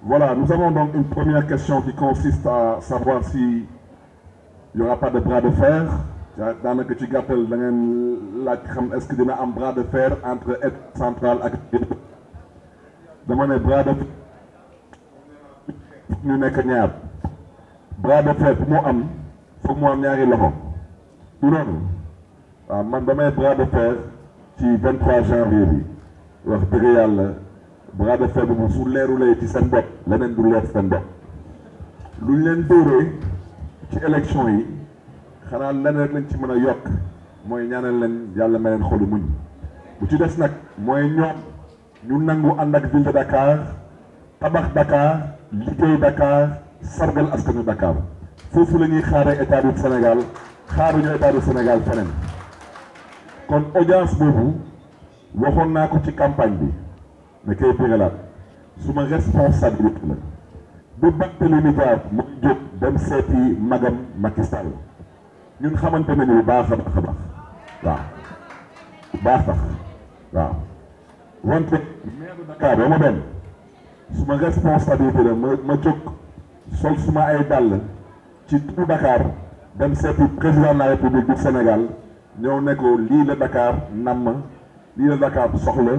Voilà, nous avons donc une première question qui consiste à savoir s'il n'y aura pas de bras de fer. Daanaka ci gàttal da ngeen laaj xam est-ce que dina am bras de fer entre État central ak dama ne bras de fer ñu nekk ñaar bras de fer mu am foog mu am ñaari loxo du noonu waaw man damay bras de fer ci 23 janvier bi wax dëgg yàlla bras de fer bi moom su leerulee ci seen bopp leneen du leer seen bopp lu ñu leen dóoree ci élection yi xanaa leneen rek lañ ci mën a yokk mooy ñaanal leen yàlla may leen xolu muñ bu ci des nag mooy ñoom ñu nangu ànd ak ville de Dakar tabax Dakar liggéey Dakar sargal askanu Dakar foofu la ñuy xaaree état du Sénégal xaaruñu état du Sénégal feneen kon audience boobu waxoon naa ko ci campagne bi ne koy bégalaat suma responsabilité la bu Barthélémy Dias mu jóg dem seeti magam Macky Sall ñun xamante nañu bu baax a baax a baax waaw bu baax sax waaw wante maire de Dakar ba ma dem suma responsabilité la ma jóg sol suma ay dàll ci tout Dakar dem seeti président de la République du Sénégal ñëw ne ko lii la Dakar namm lii la Dakar soxla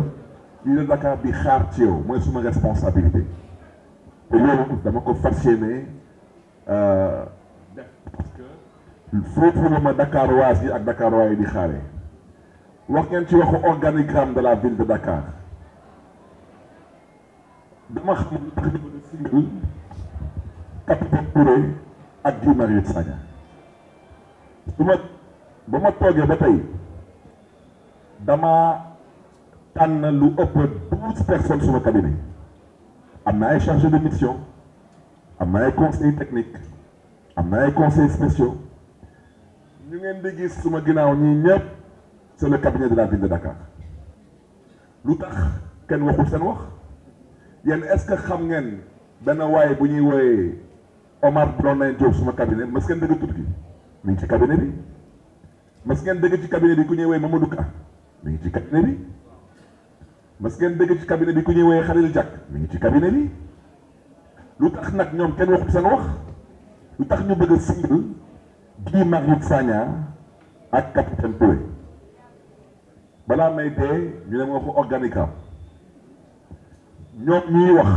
lii la Dakar di xaar ci yow mooy suma responsabilité te loolu dama ko fas yéene def parce que foofu la ma Dakaroise yi ak Dakarois yi di xaaree wax ngeen ci waxu organigramme de la ville de Dakar dama xam lu tax ñu mën a singal capitaine Touré ak Guy Marius Sagna ba ma toogee ba tey dama tànn lu ëpp 12 personnes suma cabinet am na ay chargés de mission am na ay conseillers techniques am na ay conseillers spéciaux ñu ngeen di gis suma ginnaaw ñii ñëpp c'est le cabinet de la ville de Dakar lu tax kenn waxul seen wax yéen est-ce que xam ngeen benn waaye bu ñuy wooyee Omar Blondin Diop suma cabinet mas ngeen dëgg tudd gi mi ngi ci cabinet bi mas ngeen dëgg ci cabinet bi ku ñuy wooyee Mamadou Ka mi ngi ci cabinet bi mas ngeen dëgg ci cabinet bi ku ñuy wooyee Khalil Diack mi ngi ci cabinet bi lu tax nag ñoom kenn waxul seen wax lu tax ñu bëgg a singal Guy Marius Sagna ak capitaine Touré balaa may dee ñu ne ma waxu organigramme ñoom ñuy wax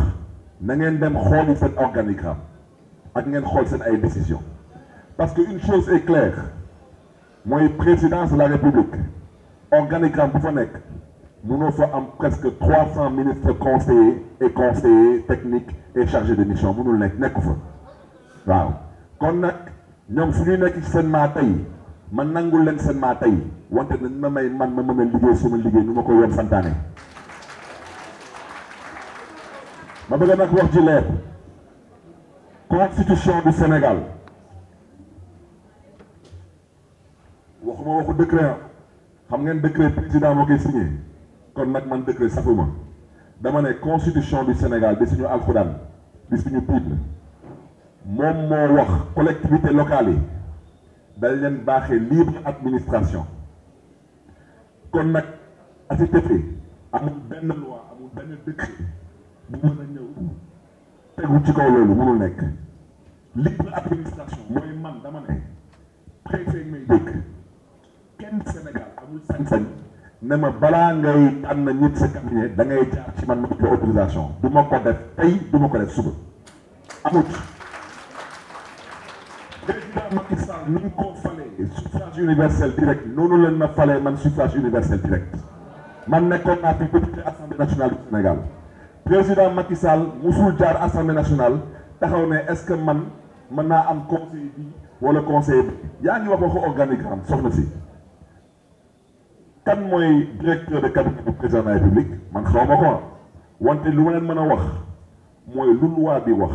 na ngeen dem xooli seen organigramme ak ngeen xool seen ay décision parce que une chose est claire mooy présidence de la République organigramme bu fa nekk mënoo fa am presque 300 ministres conseillers et conseillers techniques et chargés de mission mënul nekku fa waaw kon nag ñoom su ñuy nekk ci seen maa tey man nangul leen seen maa tey wante nañ ma may man ma mën a liggéey suma liggéey nu ma ko yoon santaane ma bëgg nag wax ji leer constitution du Sénégal waxuma waxu décret xam ngeen décret président moo koy signé kon nag man décret safuma dama ne constitution du Sénégal di suñu alxuraan di suñu Bible moom moo wax collectivité locale yi dañ leen baaxee libre administration kon nag à cet effet amul benn loi amul benn décret bu mën a ñëw tegu ci kaw loolu mënul nekk libre administration mooy man dama ne préfet may dëkk kenn Sénégal amul sañ-sañ ne ma balaa ngay tànn nit sa cabinet da ngay jaar ci man ma jox autorisation du ma ko def tey du ma ko def suba amut président Macky Sall ni ñu ko falee suffrage universel direct noonu leen ma falee man suffrage universel direct man nekkoon naa fi député assemblée nationale du Sénégal président Macky Sall musul jaar assemblée nationale taxaw ne est-ce que man mën naa am conseil bi wala conseil bi yaa ngi wax waxu organigramme soxna si kan mooy directeur de cabinet du président de la République man xaw ma ko wante lu ma leen mën a wax mooy lu loi bi wax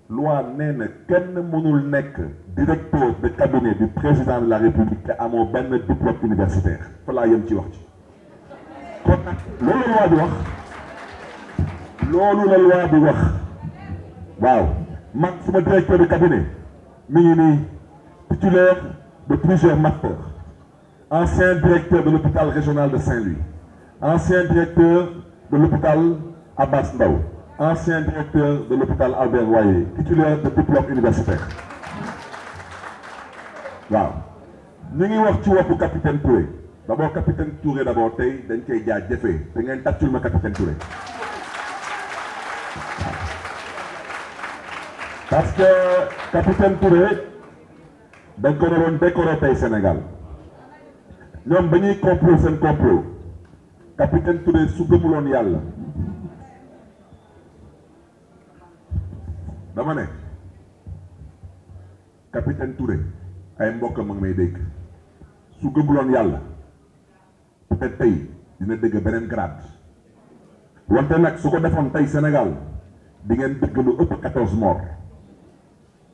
loi nee na kenn mënul nekk directeur de cabinet du président de la République te amoo benn diplôme universitaire fa laa yem ci wax ci kon nag loolu la loi bi wax loolu la loi bi wax waaw man suma directeur de cabinet mi ngi nii titulaire de plusieurs masters ancien directeur de l'hôpital régional de Saint-Louis ancien directeur de l'hôpital Abass Ndao ancien directeur de l'hôpital Albert Royer, titulaire de diplôme universitaire. waaw ñu ngi wax ci woppu capitaine Touré d'abord capitaine Touré d'abord tey dañ koy jaajëfee te ngeen tàccul ma capitaine Touré. parce que capitaine Touré dañ ko doon décorer tey Sénégal ñoom ba ñuy complot seen complot capitaine Touré su gëmuloon yàlla dama ne capitaine Touré ay mbokk ma ngi may dégg su gëmuloon yàlla peut-être tey dina dégg beneen grade wante nag su ko defoon tey Sénégal di ngeen dégg lu ëpp 14 morts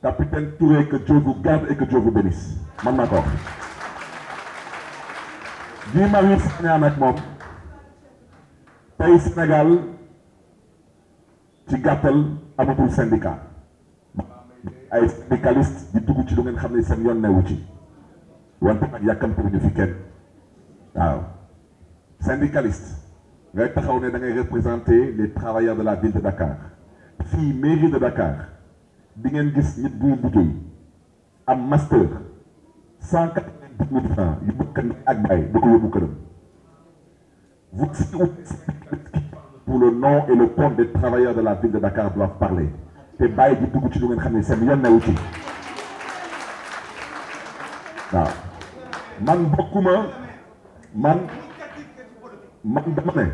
capitaine Touré que Dieu vous garde et que Dieu vous bénisse man maa ko wax. Guy Marius Sagna nag moom tey Sénégal ci gàttal amatul syndicat ay syndicaliste di dugg ci lu ngeen xam ne seen yoon newu ci wante nag yàkkamtu ñu fi kenn waaw syndicaliste ngay taxaw ne da ngay représenter les travailleurs de la ville de Dakar fii mairie de Dakar di ngeen gis nit buy liggéey am master 190 000 francs yu bëgg ak bay da ko yóbbu këram. Vous pour le nom et le compte des travailleurs de la ville de Dakar doivent parler te bàyyi di dugg ci lu ngeen xam ne seen yoon newu ci waaw man bokkuma man dama ne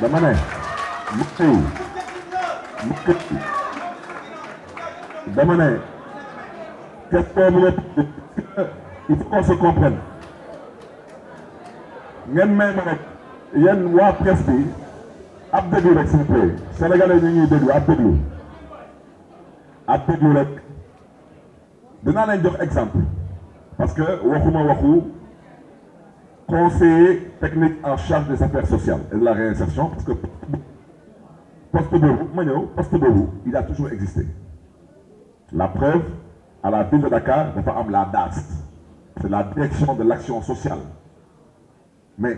dama ne dama ne question bi il faut qu'on se comprenne ngeen may ma rek yéen waa presse bi ab déglu rek s'il vous plaît sénégalais ñu ñuy déglu ab déglu rek dinaa leen jox exemple parce que waxuma waxu conseiller technique en charge des affaires sociales et de la réinsertion parce que poste boobu ma ñëw poste boobu il a toujours existé la preuve à la ville de Dakar dafa am la DAS c'est la direction de l'action sociale mais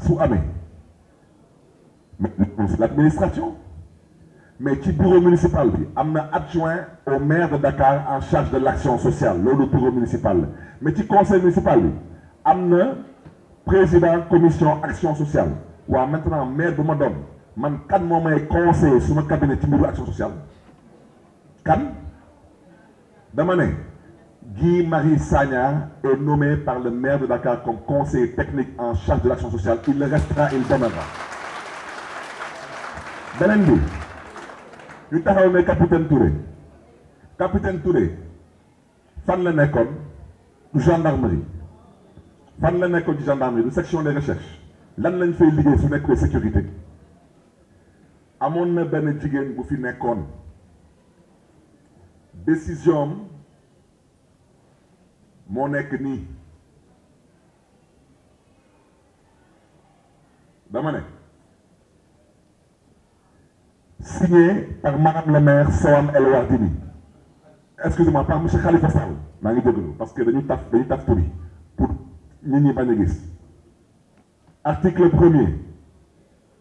su amee mais c'est l'administration mais ci bureau municipal bi am na adjoint au maire de Dakar en charge de l'action sociale loolu bureau municipal la mais ci conseil municipal bi am na président commission action sociale waaw maintenant maire bu ma doon man kan moo may conseiller suma cabinet ci mbiru action sociale kan dama ne Guy Marius Sagna est nommé par le maire de Dakar comme conseiller technique en charge de l'action sociale il le restera il demeurera beneen bi ñu taxaw ne capitaine Touré fan la nekkoon du gendarmerie fan la nekkoon ci gendarmerie du section des recherches lan lañ fay liggéey su nekkee sécurité amoon na benn jigéen bu fi nekkoon décision moo nekk nii dama ne signé par madame le maire Soham El Wardini excusez-moi par monsieur Khalifa Sall maa ngi jégalu parce que dañu taf tur yi pour nit ñi bañ a gis article 1er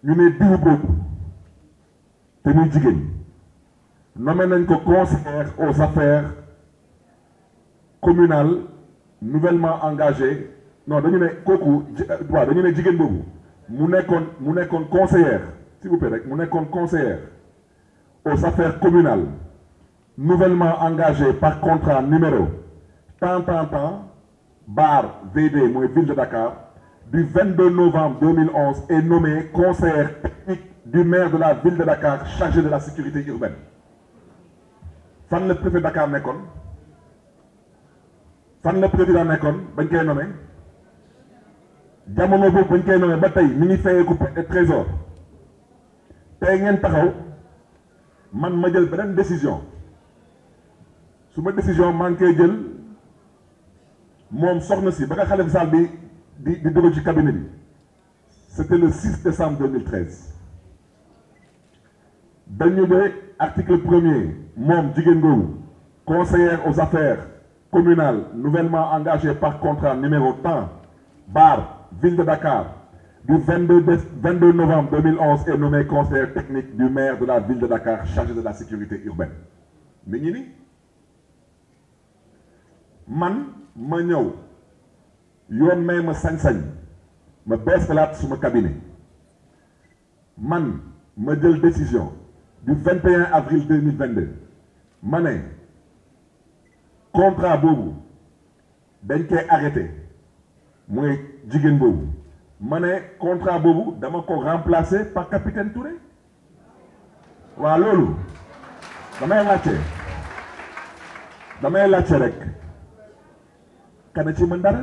ñu ne diw boobu te muy jigéen nommé nañ ko conseillère aux affaires communales nouvellement engagé non dañu ne kooku waaw dañu ne jigéen boobu mu nekkoon conseillère s'il vous plaît rek mu nekkoon conseillère aux affaires communales nouvellement engagé par contrat numéro tant bar VD mooy ville de Dakar du 22 novembre 2011 est nommé conseillère technique du maire de la ville de Dakar chargé de la sécurité urbaine fan la préfet Dakar nekkoon fan la président nekkoon bañ koy nommé jamono boobu bañ koy nommé ba tey mi ngi fayeeku trésor tey ngeen taxaw man ma jël beneen décision su ma décision maa ngi koy jël moom soxna si ba nga Khalifa Sall bi di dugg ci cabinet bi c'était le 6 décembre 2013 dañu ne article 1er moom jigéen googu conseillère aux affaires communales, nouvellement engagée par contrat numéro tant, barre, Ville de Dakar, du 22 novembre 2011 est nommée conseillère technique du maire de la Ville de Dakar, chargé de la sécurité urbaine. mi ngi ni man ma ñëw yoon may ma sañ-sañ ma beesalaat suma cabinet man ma jël décision du 21 avril 2022 ma ne contrat boobu dañ koy arrêté mooy jigéen boobu ma ne contrat boobu dama ko remplacé par capitaine Touré waa loolu damay laajte rek kana ci mën dara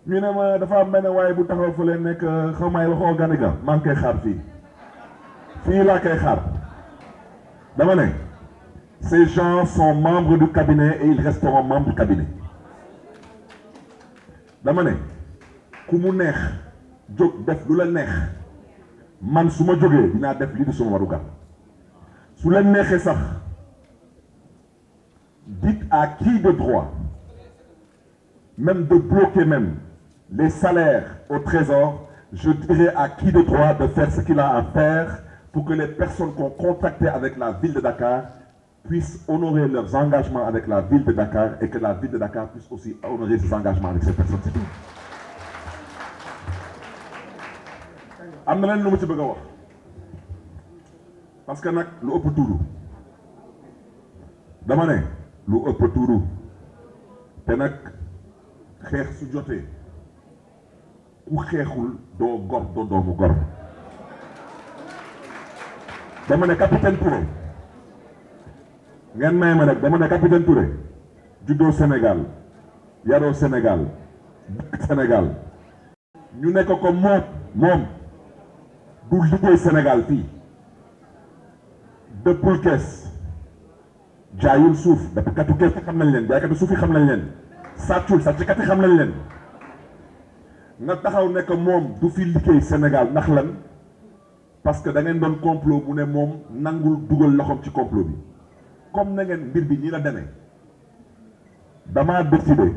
ñu ne ma dafa am benn waaye bu taxaw fa leen nekk xaw may wax organique maa ngi koy xaar fii laa koy xaar dama ne ces gens sont membres du cabinet et ils resteront membres du cabinet dama ne ku mu neex jóg def lu la neex man su ma jógee dinaa def lii di suma warugar su leen neexee sax dites à qui de droit même de bloquer même les salaires au trésor, je dirais à qui de droit de faire ce qu'il a à faire pour que les personnes qui ont contracté avec la ville de Dakar puissent honorer leurs engagements avec la ville de Dakar et que la ville de Dakar puisse aussi honorer ses engagements avec ces personnes. C'est tout. am na leen lu ma ci bëgg a wax parce que nag lu ëpp tuuru dama ne lu ëpp tuuru te nag xeex su jotee ku xeexul doo gor doo doomu gor dama ne capitaine Touré ngeen may ma rek dama ne capitaine Touré juddoo Sénégal yaroo Sénégal dëkk Sénégal ñu nekk ko moom du liggéey Sénégal fii dëppul kees jaayul suuf dëppkatu kees xam nañ leen jaaykatu suuf yi xam nañ leen sàccul sàcckat yi xam nañ leen nga taxaw nekk moom du fi liggéey Sénégal ndax lan parce que da ngeen doon complot mu ne moom nangul dugal loxoom ci complot bi comme na ngeen mbir bi ñi la demee damaa décidé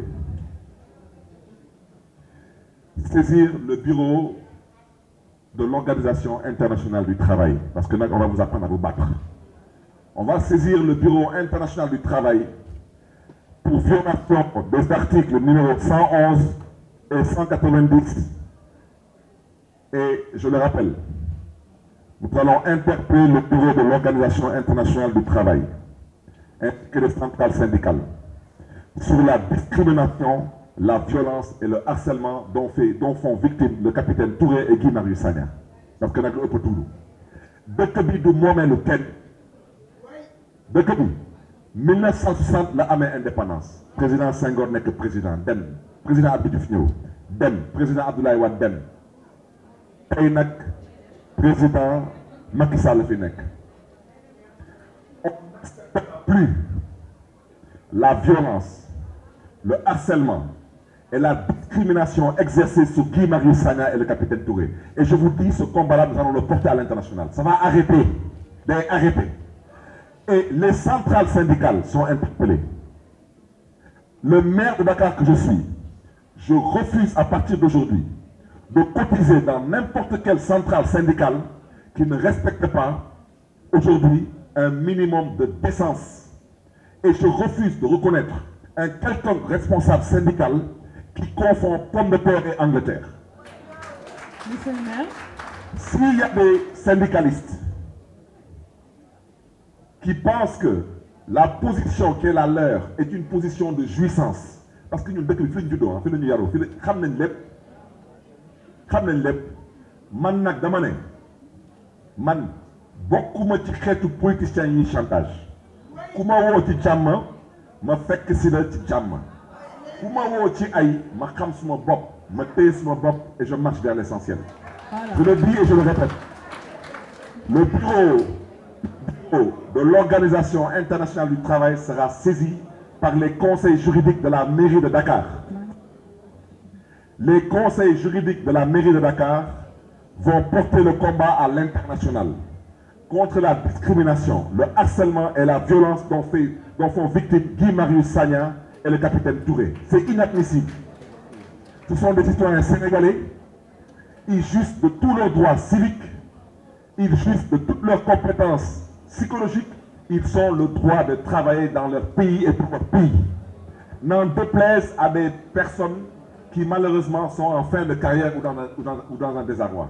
saisir le bureau de l'Organisation internationale du travail parce que nag on va vous apprendre à vous battre. On va saisir le bureau international du travail pour violation des articles numéro 111 et 190. Et je le rappelle, nous allons interpeller le bureau de l'Organisation internationale du travail ainsi que les centrales syndicales sur la discrimination, la violence et le harcèlement dont font victimes le capitaine Touré et Guy Marius Sagna. Parce que nag lu ëpp tuuru dëkk bi du moomeelu kenn dëkk bi 1960 la amee indépendance président Senghor nekk président dem président Abdou Diouf ñëw dem président Abdoulaye Wade dem tey nag président Macky Sall fi nekk. On ne respecte plus la violence, le harcèlement et la discrimination exercée sur Guy Marius Sagna et le capitaine Touré. Et je vous dis, ce combat-là, nous allons le porter à l'international. Ça va arrêter. Arrêter. Et les centrales syndicales sont interpellées. Le maire de Dakar que je suis, je refuse à partir d'aujourd'hui de cotiser dans n'importe quelle centrale syndicale qui ne respecte pas aujourd'hui un minimum de décence. Et je refuse de reconnaître un quelconque responsable syndical qui confond pomme de terre et Angleterre. Monsieur le maire. S'il y a des syndicalistes qui pensent que la position qui est la leur est une position de jouissance, parce que ñun dëkk bi fi lañu juddoo fi lañu yaroo fi la xam nañ lépp man nag dama ne man bokkuma ci xeetu politiciens yi chantage ku ma woo ci jàmm ma fekk si la ci jàmm ku ma woo ci ay ma xam suma bopp ma téye suma bopp et je marche vers l'essentiel. Je le dis et je le répète, le bureau de l'Organisation internationale du travail sera saisi par les conseils juridiques de la mairie de Dakar. Les conseils juridiques de la mairie de Dakar vont porter le combat à l'international contre la discrimination, le harcèlement et la violence dont font victimes Guy Marius Sagna et le capitaine Touré. C'est inadmissible. Ce sont des citoyens sénégalais, ils jouissent de tous leurs droits civiques, ils jouissent de toutes leurs compétences psychologiques, ils ont le droit de travailler dans leur pays et pour leur pays. N'en déplaise à des personnes qui malheureusement sont en fin de carrière ou dans un désarroi.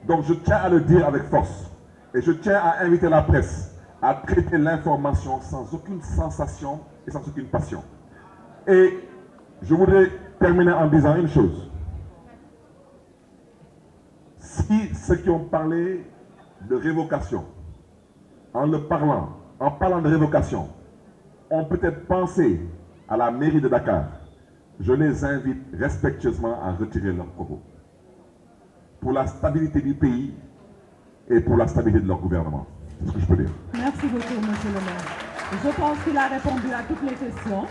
Donc je tiens à le dire avec force et je tiens à inviter la presse à traiter l'information sans aucune sensation et sans aucune passion. Et je voudrais terminer en disant une chose. Si ceux qui ont parlé de révocation, en parlant de révocation, ont peut-être pensé à la mairie de Dakar, je les invite respectueusement à retirer leurs propos. Pour la stabilité du pays et pour la stabilité de leur gouvernement. C'est ce que je peux dire. Merci beaucoup, monsieur le maire. Je pense qu'il a répondu à toutes les questions.